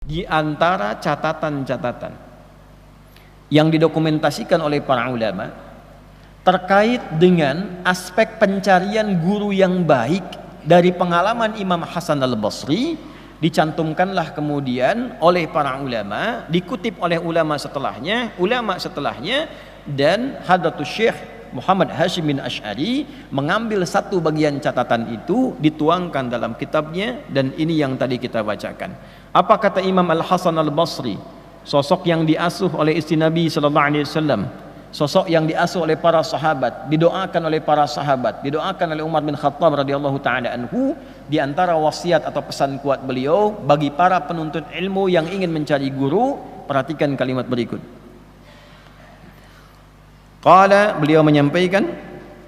di antara catatan-catatan yang didokumentasikan oleh para ulama terkait dengan aspek pencarian guru yang baik dari pengalaman Imam Hasan al-Basri, dicantumkanlah kemudian oleh para ulama, dikutip oleh ulama setelahnya, dan Hadratus Syekh Muhammad Hashim bin Asy'ari mengambil satu bagian catatan itu, dituangkan dalam kitabnya, dan ini yang tadi kita bacakan. Apa kata Imam Al-Hasan al-Basri, sosok yang diasuh oleh istri Nabi sallallahu alaihi wasallam, sosok yang diasuh oleh para sahabat, didoakan oleh para sahabat, didoakan oleh Umar bin Khattab radhiyallahu taala anhu. Di antara wasiat atau pesan kuat beliau bagi para penuntut ilmu yang ingin mencari guru, perhatikan kalimat berikut. Qala, beliau menyampaikan,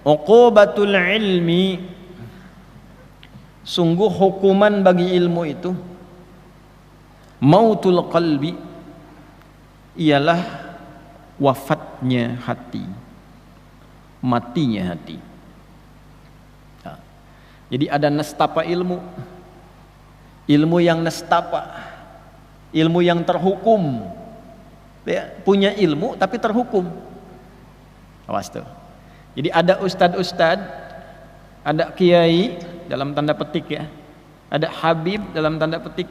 uqubatul ilmi, sungguh hukuman bagi ilmu itu, mautul qalbi, ialah wafatnya hati, matinya hati. Nah, jadi ada nastapa ilmu, ilmu yang nastapa, ilmu yang terhukum, ya, punya ilmu tapi terhukum. Awas tuh. Jadi ada ustad-ustad, ada kiai dalam tanda petik ya, ada habib dalam tanda petik,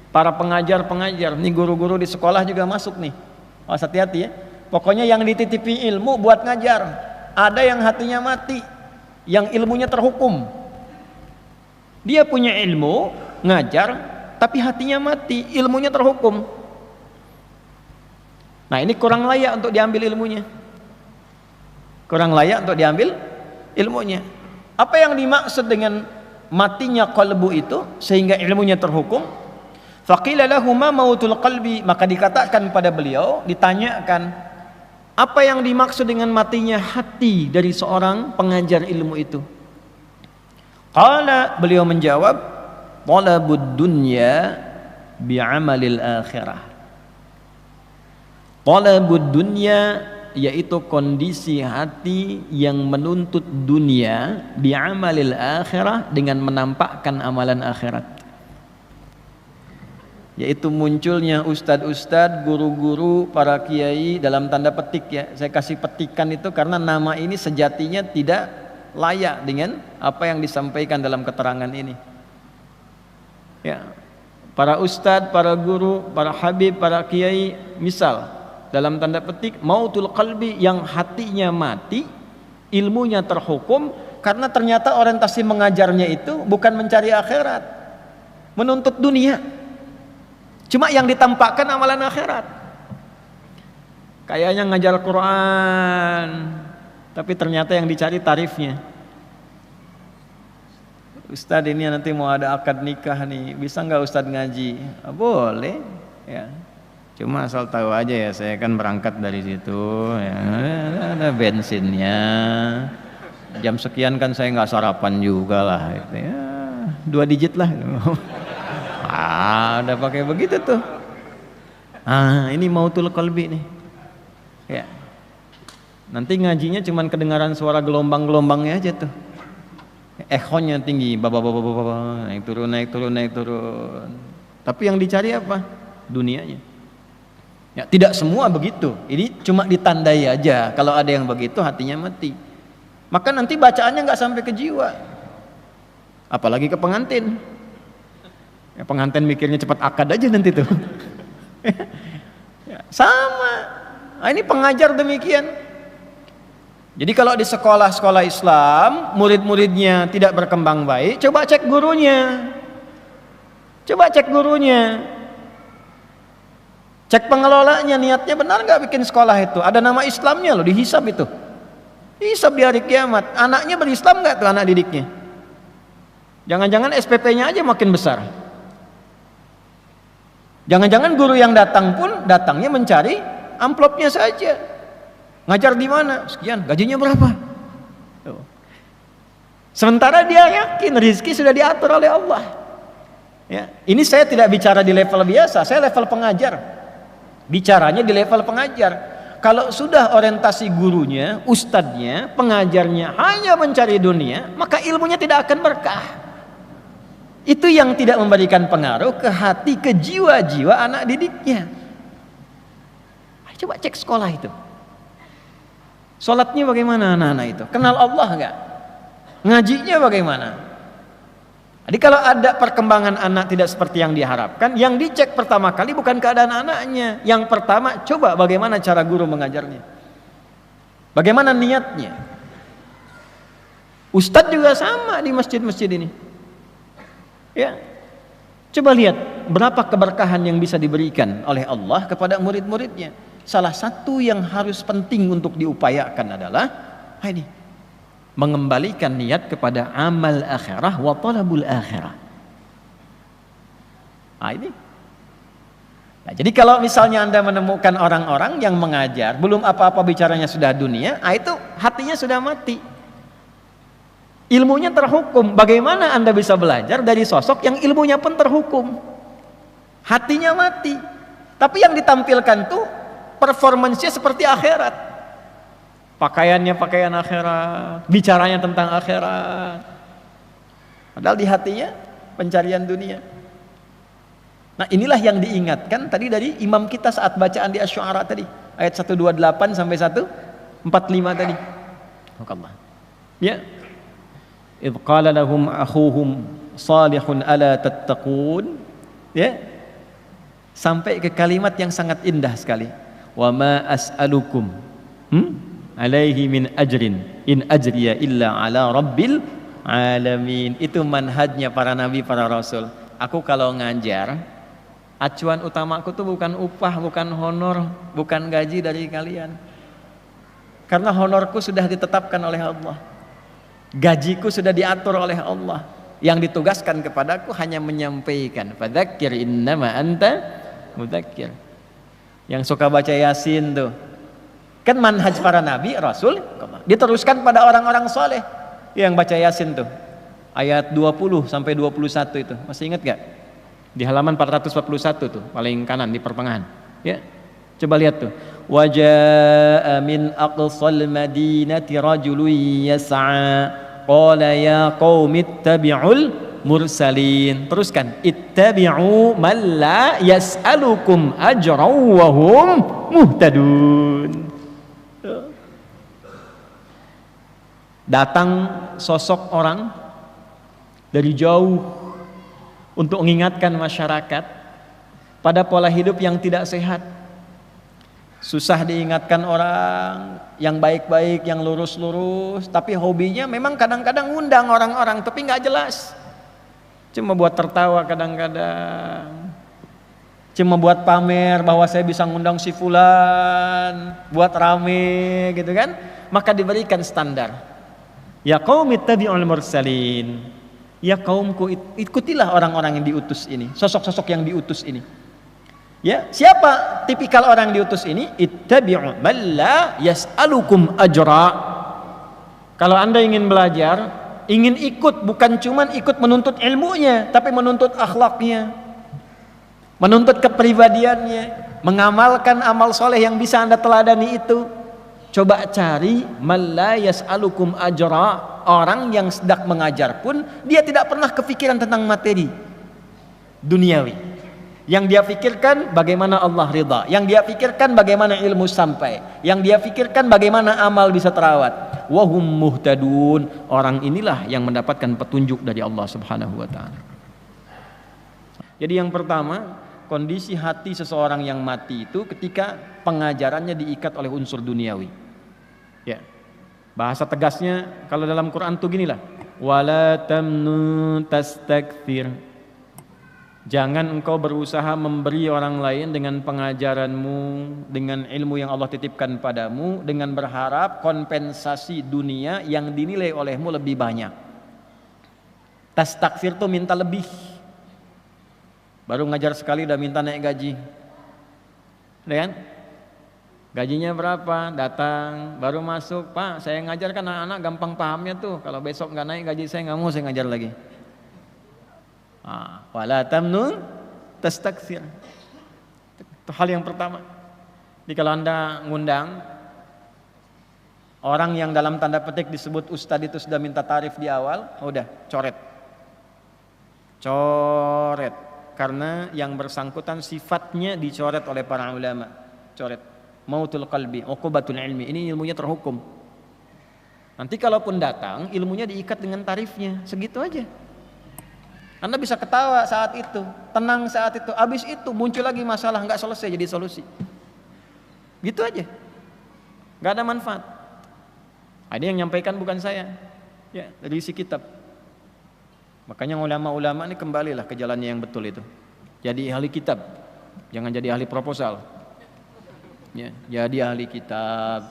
para pengajar-pengajar, nih guru-guru di sekolah juga masuk nih. Awas, hati-hati ya. Pokoknya yang dititipi ilmu buat ngajar. Ada yang hatinya mati, yang ilmunya terhukum. Dia punya ilmu, ngajar, tapi hatinya mati, ilmunya terhukum. Nah, ini kurang layak untuk diambil ilmunya. Kurang layak untuk diambil ilmunya. Apa yang dimaksud dengan matinya qalbu itu sehingga ilmunya terhukum? Faqila lahu ma mautul qalbi, maka dikatakan pada beliau, ditanyakan, apa yang dimaksud dengan matinya hati dari seorang pengajar ilmu itu? Qala, beliau menjawab, talabud dunya bi'amalil akhirah. Talabud dunya, yaitu kondisi hati yang menuntut dunia, bi'amalil akhirah, dengan menampakkan amalan akhirat. Yaitu munculnya ustad-ustad, guru-guru, para kiai dalam tanda petik ya. Saya kasih petikan itu karena nama ini sejatinya tidak layak dengan apa yang disampaikan dalam keterangan ini. Ya, para ustad, para guru, para habib, para kiai, misal dalam tanda petik mautul qalbi, yang hatinya mati, ilmunya terhukum karena ternyata orientasi mengajarnya itu bukan mencari akhirat, menuntut dunia. Cuma yang ditampakkan amalan akhirat. Kayaknya ngajar Quran, tapi ternyata yang dicari tarifnya. Ustadz, ini nanti mau ada akad nikah nih, bisa nggak Ustadz ngaji? Boleh ya. Cuma asal tahu aja ya, saya kan berangkat dari situ ya, ada bensinnya, jam sekian kan saya nggak sarapan juga lah gitu ya, 2 digit lah. Udah pakai begitu tuh. Ini mautul qalbi nih ya. Nanti ngajinya cuman kedengaran suara gelombang-gelombangnya aja tuh, echonya tinggi, naik turun. Tapi yang dicari apa? Dunianya. Ya, tidak semua begitu. Ini cuma ditandai aja. Kalau ada yang begitu, hatinya mati. Maka nanti bacaannya nggak sampai ke jiwa. Apalagi ke pengantin. Ya, pengantin mikirnya cepat akad aja nanti tuh. Ya, sama. Nah, ini pengajar demikian. Jadi kalau di sekolah-sekolah Islam, murid-muridnya tidak berkembang baik, coba cek gurunya. Cek pengelolanya, niatnya benar nggak bikin sekolah itu? Ada nama Islamnya loh, dihisab itu. Hisab di hari kiamat. Anaknya berislam nggak tuh anak didiknya? Jangan-jangan SPP-nya aja makin besar. Jangan-jangan guru yang datang pun datangnya mencari amplopnya saja. Ngajar di mana? Sekian, gajinya berapa? Tuh. Sementara dia yakin rezeki sudah diatur oleh Allah. Ya, ini saya tidak bicara di level biasa, saya level pengajar. Bicaranya di level pengajar. Kalau sudah orientasi gurunya, ustadznya, pengajarnya hanya mencari dunia, maka ilmunya tidak akan berkah. Itu yang tidak memberikan pengaruh ke hati, ke jiwa-jiwa anak didiknya. Coba cek sekolah itu. Sholatnya bagaimana anak-anak itu? Kenal Allah enggak? Ngajinya bagaimana? Jadi kalau ada perkembangan anak tidak seperti yang diharapkan, yang dicek pertama kali bukan keadaan anaknya. Yang pertama, coba bagaimana cara guru mengajarnya. Bagaimana niatnya. Ustadz juga sama di masjid-masjid ini. Ya, coba lihat berapa keberkahan yang bisa diberikan oleh Allah kepada murid-muridnya. Salah satu yang harus penting untuk diupayakan adalah ini, mengembalikan niat kepada amal akhirah wa talabul akhirah. Nah ini. Nah, jadi kalau misalnya Anda menemukan orang-orang yang mengajar belum apa-apa bicaranya sudah dunia, itu hatinya sudah mati. Ilmunya terhukum. Bagaimana Anda bisa belajar dari sosok yang ilmunya pun terhukum? Hatinya mati. Tapi yang ditampilkan tuh performancenya seperti akhirat. Pakaiannya pakaian akhirat, bicaranya tentang akhirat. Padahal di hatinya pencarian dunia. Nah, inilah yang diingatkan tadi dari imam kita saat bacaan di Asy-Syu'ara tadi, ayat 128 sampai 145 tadi. Allah. Ya. Idh qala lahum akhuhum salihun ala tattaqun, ya, sampai ke kalimat yang sangat indah sekali, wa ma as'alukum alaihi min ajrin in ajriya illa ala rabbil alamin. Itu manhajnya para nabi, para rasul. Aku kalau ngajar, acuan utamaku tuh bukan upah, bukan honor, bukan gaji dari kalian, karena honorku sudah ditetapkan oleh Allah, gajiku sudah diatur oleh Allah. Yang ditugaskan kepadaku hanya menyampaikan, fadzakir innama anta mudzakir. Yang suka baca Yasin tuh kan manhaj para nabi, rasul, diteruskan pada orang-orang soleh yang baca Yasin tuh ayat 20 sampai 21 itu. Masih ingat gak? Di halaman 441 tuh paling kanan di pertengahan, ya. Coba lihat tuh. Waja'a min aqsal madinati rajulun yas'a qala ya qaumi ittabi'ul mursalin. Teruskan, ittabi'u man la yas'alukum ajran wa hum muhtadun. Datang sosok orang dari jauh untuk mengingatkan masyarakat pada pola hidup yang tidak sehat. Susah diingatkan orang yang baik-baik, yang lurus-lurus, tapi hobinya memang kadang-kadang ngundang orang-orang tapi nggak jelas. Cuma buat tertawa kadang-kadang. Cuma buat pamer bahwa saya bisa ngundang si fulan, buat rame gitu kan. Maka diberikan standar. Ya qaumi ittabi'ul mursalin. Ya kaumku, ikutilah orang-orang yang diutus ini, sosok-sosok yang diutus ini. Ya, siapa tipikal orang diutus ini? Ittabi'u man la yas'alukum ajra. Kalau Anda ingin belajar, ingin ikut, bukan cuman ikut menuntut ilmunya, tapi menuntut akhlaknya, menuntut kepribadiannya, mengamalkan amal soleh yang bisa Anda teladani itu. Coba cari man la yas'alukum ajra. Orang yang sedang mengajar pun dia tidak pernah kepikiran tentang materi duniawi. Yang dia pikirkan bagaimana Allah ridha, yang dia pikirkan bagaimana ilmu sampai, yang dia pikirkan bagaimana amal bisa terawat. Wahum muhtadun. Orang inilah yang mendapatkan petunjuk dari Allah Subhanahu wa taala. Jadi yang pertama, kondisi hati seseorang yang mati itu ketika pengajarannya diikat oleh unsur duniawi. Ya. Bahasa tegasnya kalau dalam Quran tuh ginilah, wala tamnun tastakthir. Jangan engkau berusaha memberi orang lain dengan pengajaranmu, dengan ilmu yang Allah titipkan padamu, dengan berharap kompensasi dunia yang dinilai olehmu lebih banyak. Tastakthir tuh minta lebih. Baru ngajar sekali udah minta naik gaji. Udah kan? Gajinya berapa? Datang, baru masuk, Pak, saya ngajar kan anak-anak gampang pahamnya tuh. Kalau besok nggak naik gaji saya nggak mau saya ngajar lagi. Wala tamnun tastakthir. Itu hal yang pertama. Jadi kalau Anda ngundang orang yang dalam tanda petik disebut ustadz itu sudah minta tarif di awal, udah coret. Coret. Karena yang bersangkutan sifatnya dicoret oleh para ulama. Coret. Mautul qalbi, uqubatul ilmi. Ini ilmunya terhukum. Nanti kalaupun datang, ilmunya diikat dengan tarifnya. Segitu aja. Anda bisa ketawa saat itu, tenang saat itu, habis itu muncul lagi masalah, nggak selesai jadi solusi. Gitu aja, nggak ada manfaat. Ini yang nyampaikan bukan saya, ya dari isi kitab. Makanya ulama-ulama ini kembalilah ke jalannya yang betul itu. Jadi ahli kitab, jangan jadi ahli proposal. Ya, jadi ahli kitab.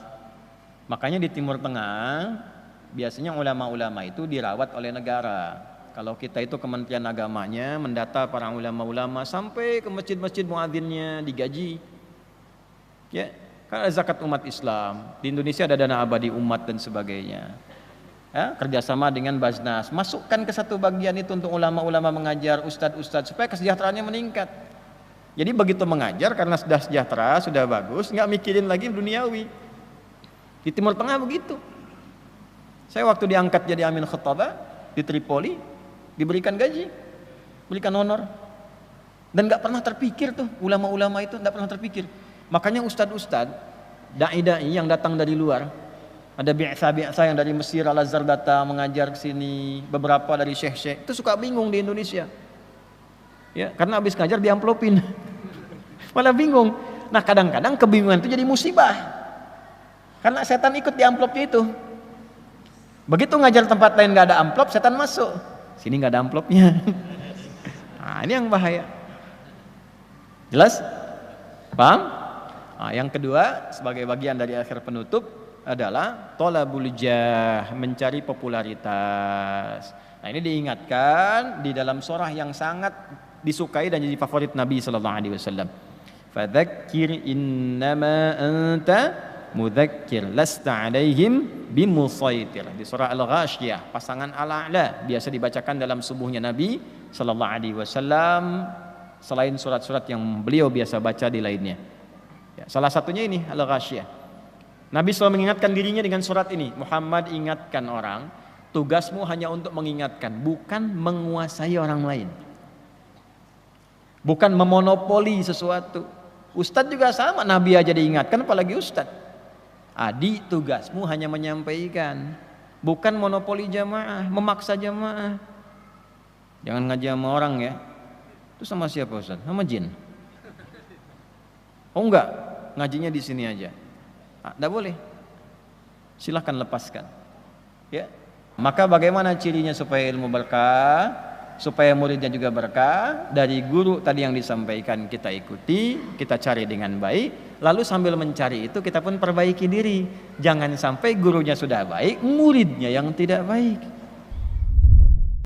Makanya di Timur Tengah biasanya ulama-ulama itu dirawat oleh negara. Kalau kita itu Kementerian Agamanya mendata para ulama-ulama sampai ke masjid-masjid muadzinnya digaji. Ya, kan ada zakat umat Islam. Di Indonesia ada dana abadi umat dan sebagainya. Ya, kerjasama dengan Basnas. Masukkan ke satu bagian itu untuk ulama-ulama mengajar, ustadz-ustadz supaya kesejahteraannya meningkat. Jadi begitu mengajar karena sudah sejahtera, sudah bagus, nggak mikirin lagi duniawi. Di Timur Tengah begitu. Saya waktu diangkat jadi amin khutbah di Tripoli, diberikan gaji, berikan honor, dan nggak pernah terpikir tuh ulama-ulama itu nggak pernah terpikir. Makanya ustadz-ustadz, dai-dai yang datang dari luar, ada bi'sa yang dari Mesir, Al-Azhar datang mengajar ke sini, beberapa dari syekh-syekh itu suka bingung di Indonesia, ya karena habis ngajar diamplopin, malah bingung. Nah kadang-kadang kebingungan itu jadi musibah, karena setan ikut di amplopnya itu. Begitu ngajar tempat lain nggak ada amplop, setan masuk. Sini nggak ada amplopnya. Nah, ini yang bahaya. Jelas? Paham? Nah, yang kedua sebagai bagian dari akhir penutup adalah thalabul jah, mencari popularitas. Nah, ini diingatkan di dalam surah yang sangat disukai dan jadi favorit Nabi sallallahu alaihi wasallam. Fadzakir innama anta mudzakir lasta alaihim bimusaitir. Di surah Al-Ghasyiyah pasangan Al-A'la biasa dibacakan dalam subuhnya Nabi sallallahu alaihi wasallam selain surat-surat yang beliau biasa baca di lainnya. Ya, salah satunya ini Al-Ghasyiyah. Nabi selalu mengingatkan dirinya dengan surat ini. Muhammad, ingatkan orang, tugasmu hanya untuk mengingatkan, bukan menguasai orang lain. Bukan memonopoli sesuatu. Ustadz juga sama, Nabi aja diingatkan apalagi ustadz. Adi, tugasmu hanya menyampaikan, bukan monopoli jamaah, memaksa jamaah. Jangan ngaji sama orang ya. Itu sama siapa Ustaz? Sama jin. Oh enggak, ngajinya di sini aja. Enggak boleh. Silahkan lepaskan. Ya. Maka bagaimana cirinya supaya ilmu berkah? Supaya muridnya juga berkah, dari guru tadi yang disampaikan kita ikuti, kita cari dengan baik, lalu sambil mencari itu kita pun perbaiki diri. Jangan sampai gurunya sudah baik, muridnya yang tidak baik.